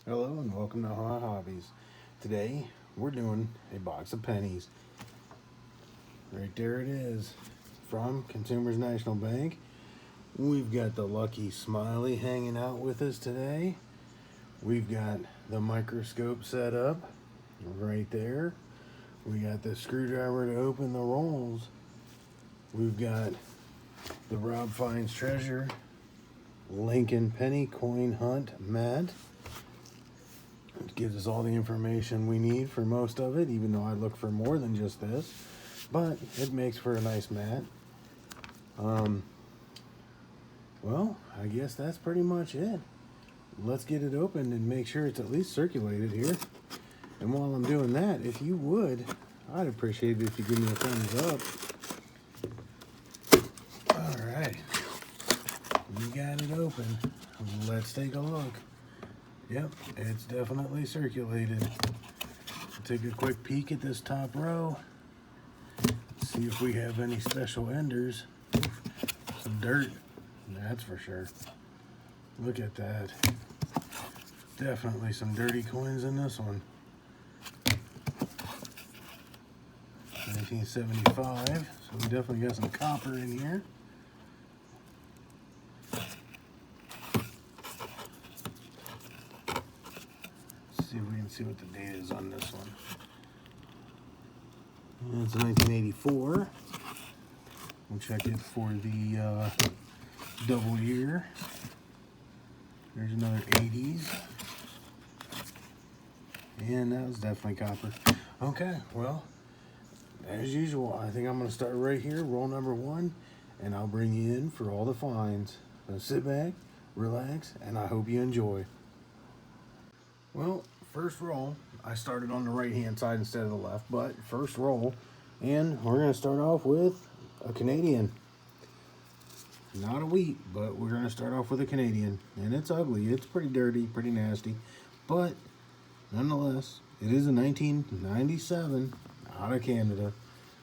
Hello and welcome to Ohio Hobbies. Today we're doing a box of pennies. Right there it is, from Consumers National Bank. We've got the Lucky Smiley hanging out with us today. We've got the microscope set up right there. We got the screwdriver to open the rolls. We've got the Rob Finds Treasure Lincoln Penny Coin Hunt mat. It gives us all the information we need for most of it, even though I look for more than just this. But it makes for a nice mat. Well, I guess that's pretty much it. Let's get it open and make sure it's at least circulated here. And while I'm doing that, if you would, I'd appreciate it if you give me a thumbs up. All right, we got it open. Let's take a look. Yep, it's definitely circulated. Take a quick peek at this top row. See if we have any special enders. Some dirt, that's for sure. Look at that. Definitely some dirty coins in this one. 1975, so we definitely got some copper in here. See if we can see what the date is on this one. It's 1984. We'll check it for the double year. There's another 80s. And that was definitely copper. Okay, well, as usual, I think I'm going to start right here, roll number 1, and I'll bring you in for all the finds. So sit back, relax, and I hope you enjoy. Well, first roll, I started on the right-hand side instead of the left, but first roll, and we're going to start off with a Canadian. Not a wheat, but we're going to start off with a Canadian, and it's ugly. It's pretty dirty, pretty nasty, but nonetheless, it is a 1997 out of Canada.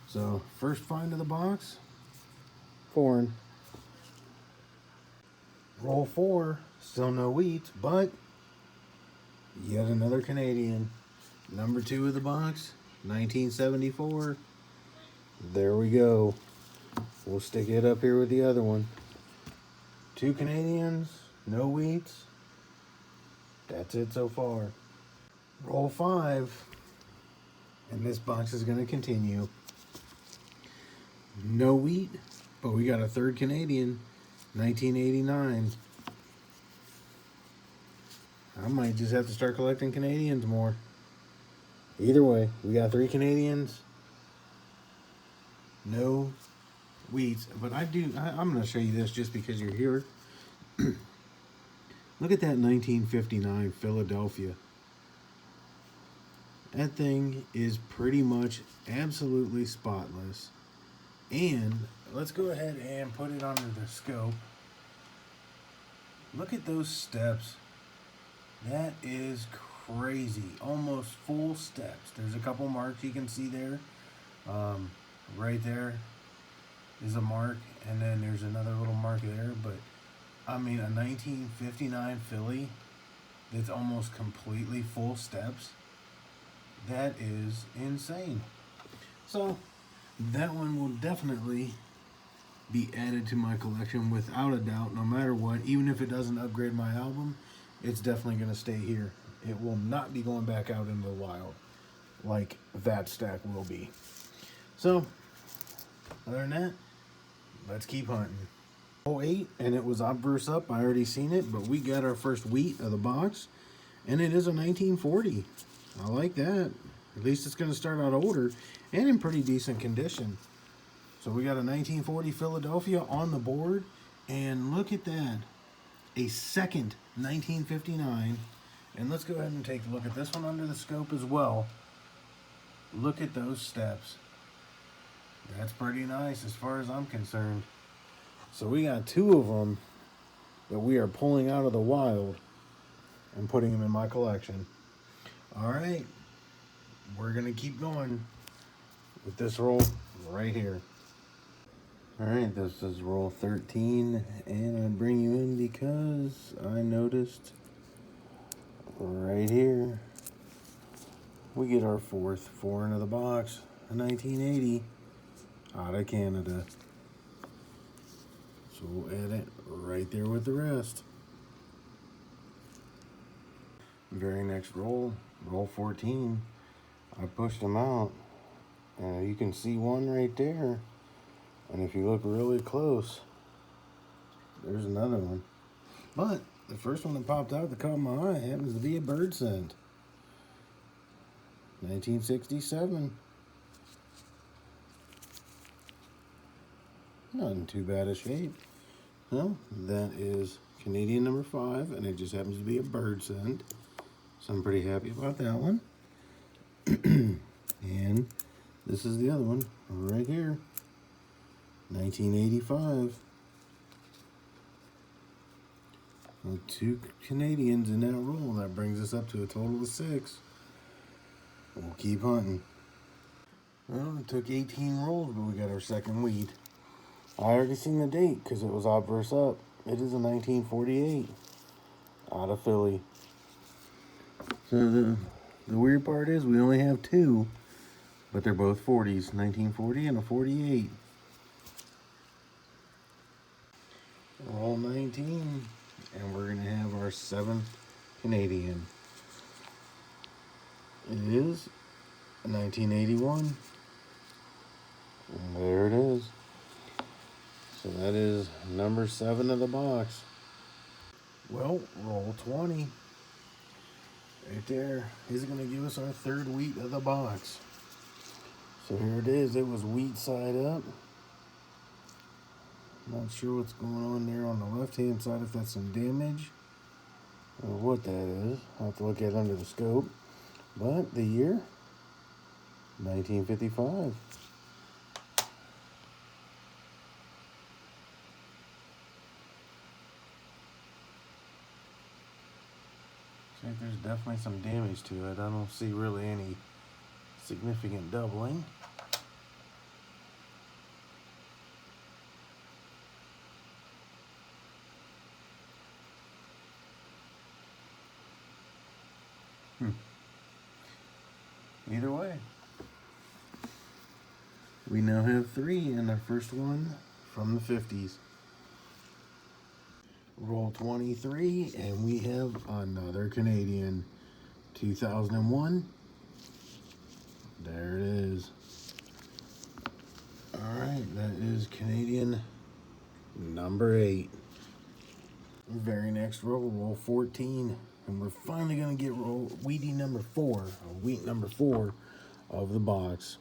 So, first find of the box, foreign. Roll 4, still no wheat, but yet another Canadian. Number 2 of the box, 1974. There we go. We'll stick it up here with the other one. 2 Canadians, no wheats. That's it so far. Roll 5. And this box is going to continue. No wheat, but we got a third Canadian, 1989. I might just have to start collecting Canadians more. Either way, we got 3 Canadians, no wheats. But I'm going to show you this just because you're here. Look at that 1959 Philadelphia. That thing is pretty much absolutely spotless. And let's go ahead and put it under the scope. Look at those steps. That is crazy. Almost full steps. There's a couple marks you can see there. Right there is a mark, and then there's another little mark there. But I mean, a 1959 Philly that's almost completely full steps. That is insane. So that one will definitely be added to my collection without a doubt, no matter what. Even if it doesn't upgrade my album, it's definitely going to stay here. It will not be going back out into the wild like that stack will be. So other than that, let's keep hunting. 08, and it was obverse up. I already seen it, but we got our first wheat of the box, and it is a 1940. I like that. At least it's going to start out older and in pretty decent condition. So we got a 1940 Philadelphia on the board. And look at that. A second 1959. And let's go ahead and take a look at this one under the scope as well. Look at those steps. That's pretty nice as far as I'm concerned. So we got 2 of them that we are pulling out of the wild and putting them in my collection. All right, we're going to keep going with this roll right here. All right, this is roll 13, and I bring you in because I noticed right here, we get our fourth 4 into the box, a 1980 out of Canada. So we'll add it right there with the rest. Very next roll, roll 14. I pushed them out, and you can see one right there. And if you look really close, there's another one. But the first one that popped out that caught my eye happens to be a bird scent. 1967. Not in too bad a shape. No, that is Canadian number 5, and it just happens to be a bird scent. So I'm pretty happy about that one. And this is the other one right here. 1985. Well, 2 Canadians in that roll. That brings us up to a total of 6. We'll keep hunting. Well, it took 18 rolls, but we got our second weed. I already seen the date because it was obverse up. It is a 1948 out of Philly. So the weird part is we only have 2, but they're both 40s, 1940 and a 48. Roll 19, and we're going to have our 7th Canadian. It is a 1981. And there it is. So that is number 7 of the box. Well, roll 20. Right there is going to give us our 3rd wheat of the box. So here it is. It was wheat side up. Not sure what's going on there on the left-hand side, if that's some damage or what that is. I'll have to look at it under the scope. But the year, 1955. I think there's definitely some damage to it. I don't see really any significant doubling. Either way, we now have 3 in our first one from the 50s. Roll 23, and we have another Canadian. 2001. There it is. Alright, that is Canadian number 8. Very next roll, roll 14. And we're finally going to get wheatie number 4, or wheat number 4 of the box.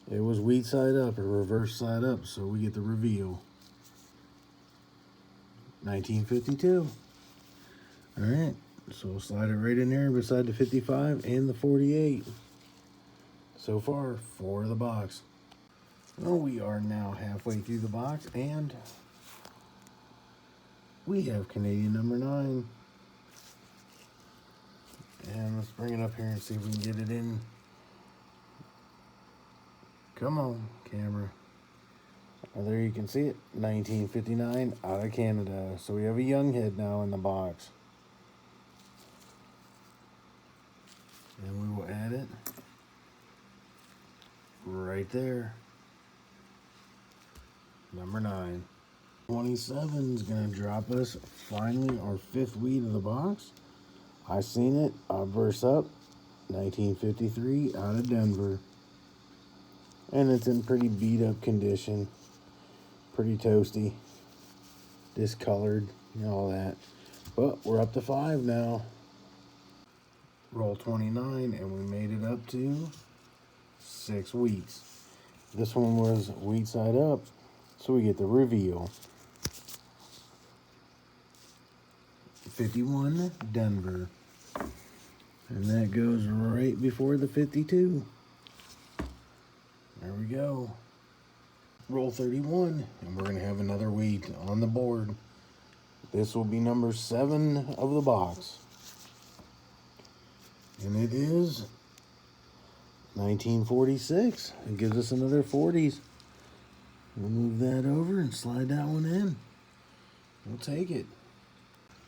It was wheat side up or reverse side up, so we get the reveal. 1952. Alright, so we'll slide it right in there beside the 55 and the 48. So far, 4 of the box. Well, we are now halfway through the box, and we have Canadian number 9. And let's bring it up here and see if we can get it in. Come on, camera. Well, there you can see it. 1959 out of Canada. So we have a young head now in the box. And we will add it right there. Number 9. 27 is going to drop us finally our 5th wheat of the box. I seen it. Obverse up. 1953 out of Denver. And it's in pretty beat up condition. Pretty toasty. Discolored and all that. But we're up to 5 now. Roll 29, and we made it up to 6 wheats. This one was wheat side up, so we get the reveal. 51, Denver. And that goes right before the 52. There we go. Roll 31, and we're going to have another wheat on the board. This will be number 7 of the box. And it is 1946. It gives us another 40s. We'll move that over and slide that one in. We'll take it.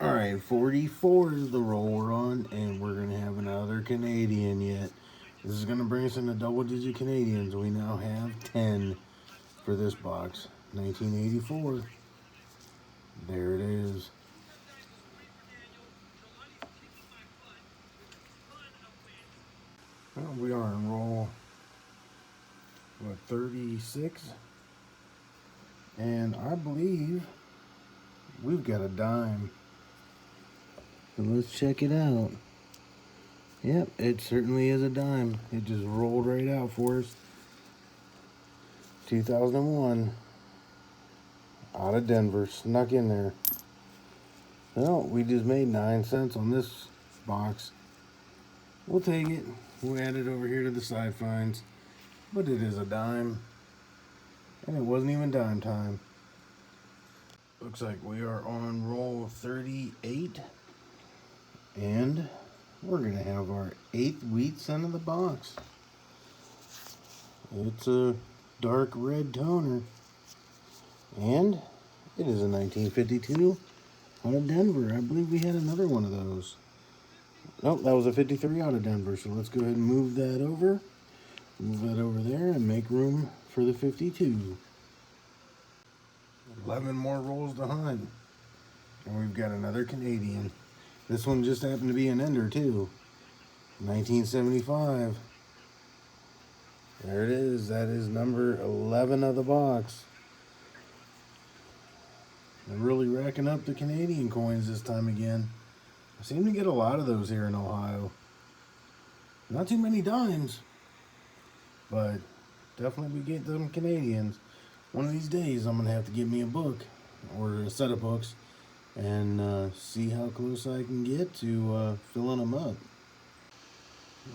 All right, 44 is the roll we're on, and we're going to have another Canadian yet. This is going to bring us into double-digit Canadians. We now have 10 for this box. 1984. There it is. Well, we are in roll, 36? And I believe we've got a dime. So let's check it out. Yep, it certainly is a dime. It just rolled right out for us. 2001. Out of Denver. Snuck in there. Well, we just made 9 cents on this box. We'll take it. We'll add it over here to the side finds. But it is a dime. And it wasn't even dime time. Looks like we are on roll 38. And we're going to have our 8th wheat cent of the box. It's a dark red toner. And it is a 1952 out of Denver. I believe we had another one of those. Nope, that was a 53 out of Denver. So let's go ahead and move that over. Move that over there and make room for the 52. 11 more rolls to hunt. And we've got another Canadian. This one just happened to be an ender too. 1975. There it is. That is number 11 of the box. They're really racking up the Canadian coins this time again. I seem to get a lot of those here in Ohio. Not too many dimes, but definitely we get them Canadians. One of these days I'm going to have to get me a book or a set of books and see how close I can get to filling them up.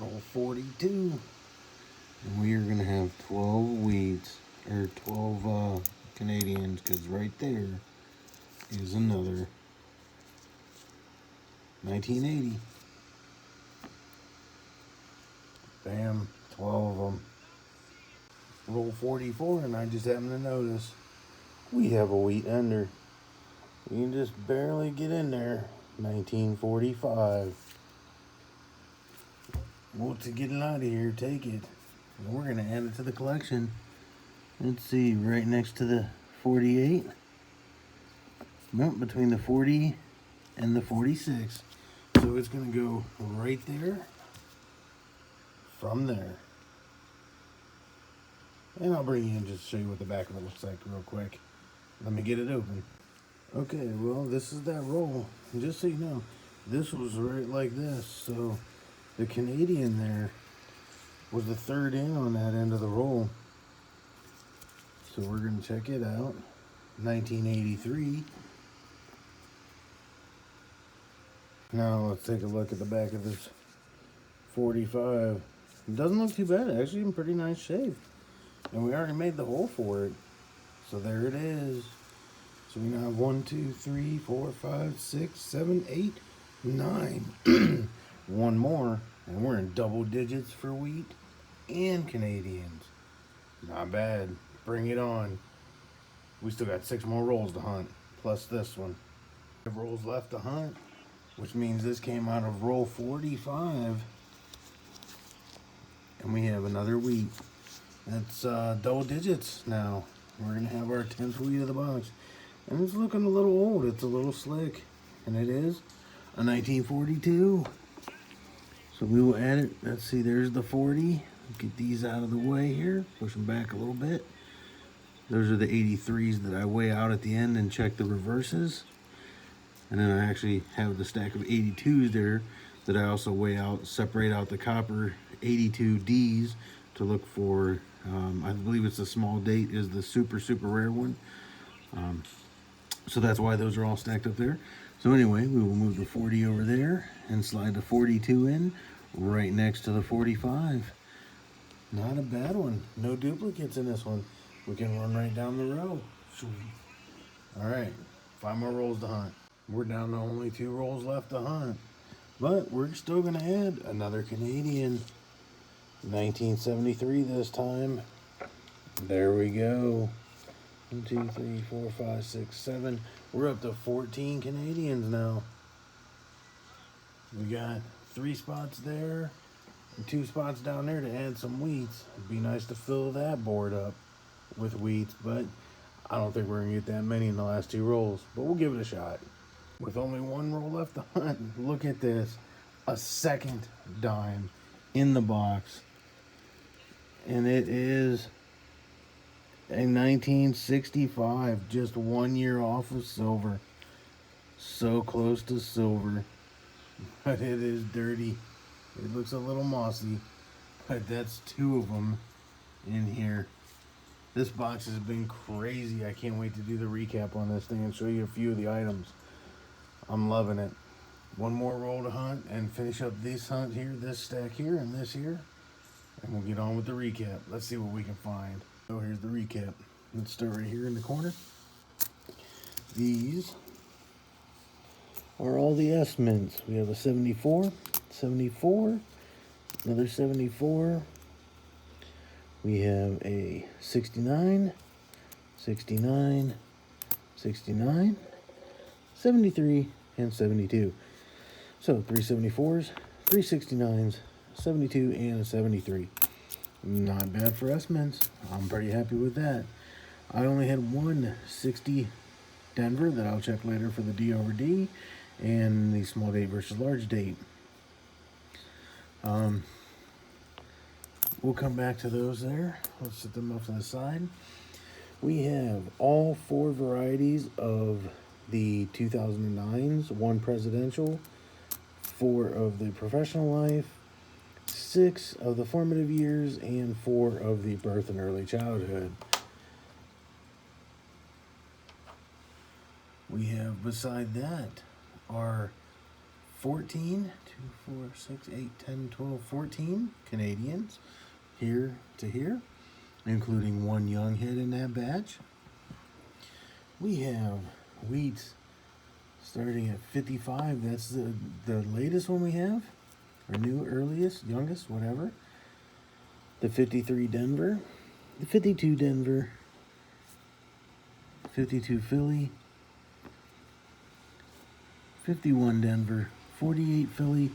Roll 42. And we are going to have 12 weeds, or 12 Canadians, because right there is another 1980. Bam, 12 of them. Roll 44, and I just happened to notice we have a wheat ender. You can just barely get in there. 1945. Well, to get it out of here, take it. And we're going to add it to the collection. Let's see, right next to the 48. Nope, between the 40 and the 46. So it's going to go right there, from there. And I'll bring you in just to show you what the back of it looks like real quick. Let me get it open. Okay, well, this is that roll. And just so you know, this was right like this. So the Canadian there was the third in on that end of the roll. So we're going to check it out. 1983. Now let's take a look at the back of this 45. It doesn't look too bad. Actually in pretty nice shape. And we already made the hole for it. So there it is. So we now have 1, 2, 3, 4, 5, 6, 7, 8, 9. One more. And we're in double digits for wheat and Canadians. Not bad. Bring it on. We still got 6 more rolls to hunt. Plus this one. 5 rolls left to hunt. Which means this came out of roll 45. And we have another wheat. That's double digits now. We're going to have our 10th wheat of the box. And it's looking a little old. It's a little slick. And it is a 1942. So we will add it. Let's see, there's the 40. Get these out of the way here. Push them back a little bit. Those are the 83s that I weigh out at the end and check the reverses. And then I actually have the stack of 82s there that I also weigh out, separate out the copper 82Ds to look for, I believe it's the small date is the super rare one. So that's why those are all stacked up there. So anyway, we will move the 40 over there and slide the 42 in right next to the 45. Not a bad one. No duplicates in this one. We can run right down the row. All right, 5 more rolls to hunt. We're down to only 2 rolls left to hunt. But we're still going to add another Canadian. 1973 this time. There we go. 1, 2, 3, 4, 5, 6, 7. We're up to 14 Canadians now. We got 3 spots there and 2 spots down there to add some wheats. It'd be nice to fill that board up with wheats, but I don't think we're gonna get that many in the last 2 rolls, but we'll give it a shot. With only 1 roll left to hunt, look at this. A second dime in the box. And it is a 1965, just 1 year off of silver. So close to silver, but it is dirty. It looks a little mossy, but that's 2 of them in here. This box has been crazy. I can't wait to do the recap on this thing and show you a few of the items. I'm loving it. 1 more roll to hunt and finish up this hunt here, this stack here, and this here. And we'll get on with the recap. Let's see what we can find. So here's the recap. Let's start right here in the corner. These are all the S mints. We have a 74, 74, another 74. We have a 69, 69, 69, 73, and 72. So 3 74s, 3 69s, 72, and a 73. Not bad for us mints. I'm pretty happy with that. I only had 1 60 Denver that I'll check later for the D over D and the small date versus large date. We'll come back to those there. Let's set them off to the side. We have all 4 varieties of the 2009s, 1 presidential, 4 of the professional life, 6 of the formative years, and 4 of the birth and early childhood. We have beside that our 14, 2, 4, 6, 8, 10, 12, 14 Canadians here to here, including 1 young head in that batch. We have wheats starting at 55. That's the latest one we have, or new, earliest, youngest, whatever. The 53 Denver, the 52 Denver, 52 Philly, 51 Denver, 48 Philly,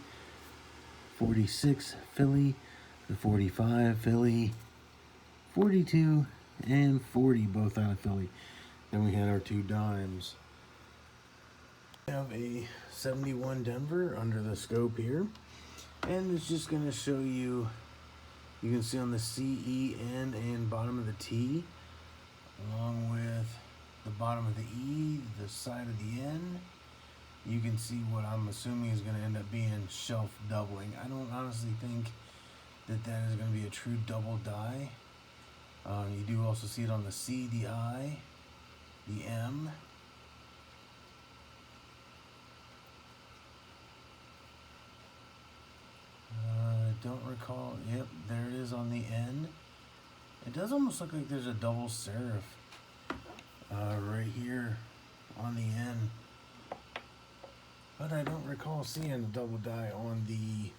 46 Philly, the 45 Philly, 42 and 40, both out of Philly. Then we had our 2 dimes. We have a 71 Denver under the scope here, and it's just going to show you, you can see on the CE N and bottom of the T, along with the bottom of the E, the side of the N. You can see what I'm assuming is going to end up being shelf doubling. I don't honestly think that is going to be a true double die. You do also see it on the C, the I, the M. I don't recall. Yep, there it is on the N. It does almost look like there's a double serif right here on the N. But I don't recall seeing a double die on the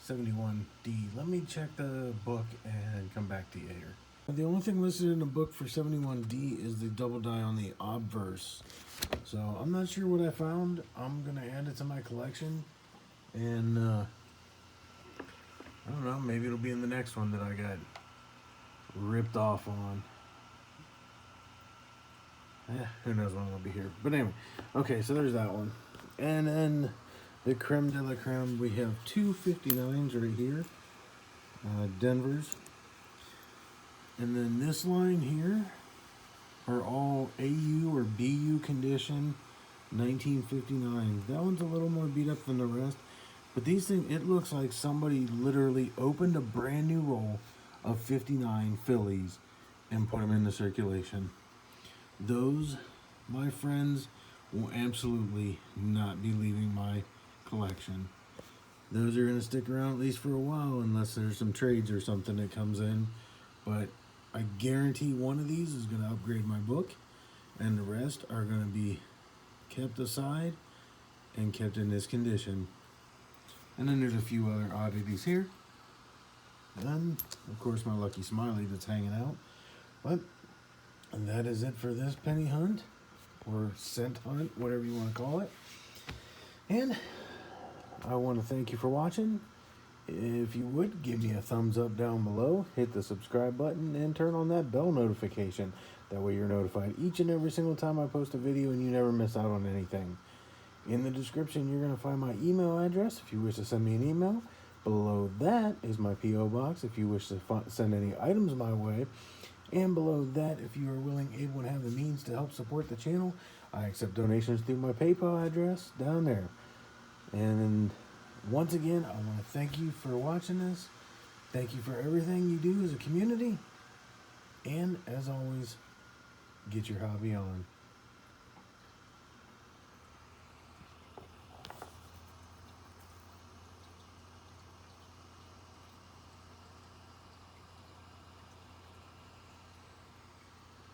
71D. Let me check the book and come back to you here. The only thing listed in the book for 71D is the double die on the obverse. So I'm not sure what I found. I'm going to add it to my collection. And I don't know, maybe it'll be in the next one that I got ripped off on. Who knows when it'll be here. But anyway, okay, so there's that one. And then the creme de la creme, we have 2 59s right here. Denver's. And then this line here are all AU or BU condition 1959s. That one's a little more beat up than the rest. But these things, it looks like somebody literally opened a brand new roll of 59 Phillies and put them into circulation. Those, my friends, will absolutely not be leaving my collection. Those are going to stick around at least for a while unless there's some trades or something that comes in. But I guarantee one of these is going to upgrade my book, and the rest are going to be kept aside and kept in this condition. And then there's a few other oddities here. And, of course, my lucky smiley that's hanging out. But and that is it for this penny hunt, or cent hunt, whatever you want to call it. And I want to thank you for watching. If you would, give me a thumbs up down below, hit the subscribe button, and turn on that bell notification. That way you're notified each and every single time I post a video and you never miss out on anything. In the description, you're going to find my email address if you wish to send me an email. Below that is my P.O. box if you wish to send any items my way. And below that, if you are willing, able, and have the means to help support the channel, I accept donations through my PayPal address down there. And once again, I want to thank you for watching this. Thank you for everything you do as a community. And as always, get your hobby on.